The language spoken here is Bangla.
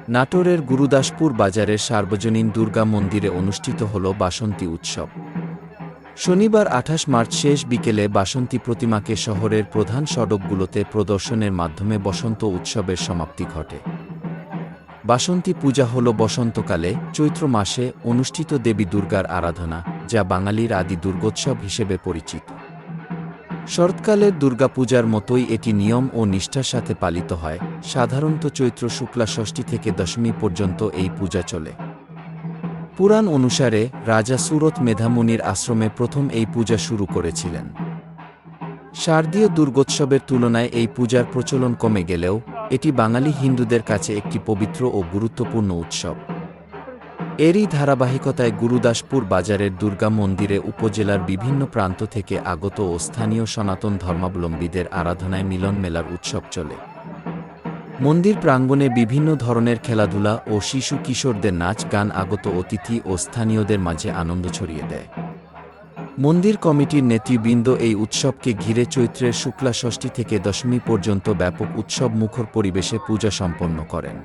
নাটোরের গুরুদাসপুর বাজারের সার্বজনীন দুর্গা মন্দিরে অনুষ্ঠিত হল বাসন্তী উৎসব। শনিবার ২৮ মার্চ শেষ বিকেলে বাসন্তী প্রতিমাকে শহরের প্রধান সড়কগুলোতে প্রদর্শনের মাধ্যমে বসন্ত উৎসবের সমাপ্তি ঘটে। বাসন্তী পূজা হল বসন্তকালে চৈত্র মাসে অনুষ্ঠিত দেবী দুর্গার আরাধনা, যা বাঙালির আদি দুর্গোৎসব হিসেবে পরিচিত। শরৎকালের দুর্গাপূজার মতোই এটি নিয়ম ও নিষ্ঠার সাথে পালিত হয়। সাধারণত চৈত্র শুক্লা ষষ্ঠী থেকে দশমী পর্যন্ত এই পূজা চলে। পুরাণ অনুসারে রাজা সুরত মেধামুনির আশ্রমে প্রথম এই পূজা শুরু করেছিলেন। শারদীয় দুর্গোৎসবের তুলনায় এই পূজার প্রচলন কমে গেলেও এটি বাঙালি হিন্দুদের কাছে একটি পবিত্র ও গুরুত্বপূর্ণ উৎসব। এরই ধারাবাহিকতায় গুরুদাসপুর বাজারের দুর্গা মন্দিরে উপজেলার বিভিন্ন প্রান্ত থেকে আগত ও স্থানীয় সনাতন ধর্মাবলম্বীদের আরাধনায় মিলন মেলার উৎসব চলে। মন্দির প্রাঙ্গণে বিভিন্ন ধরনের খেলাধুলা ও শিশু কিশোরদের নাচ গান আগত অতিথি ও স্থানীয়দের মাঝে আনন্দ ছড়িয়ে দেয়। মন্দির কমিটির নেতৃবৃন্দ এই উৎসবকে ঘিরে চৈত্রের শুক্লা ষষ্ঠী থেকে দশমী পর্যন্ত ব্যাপক উৎসব মুখর পরিবেশে পূজা সম্পন্ন করেন।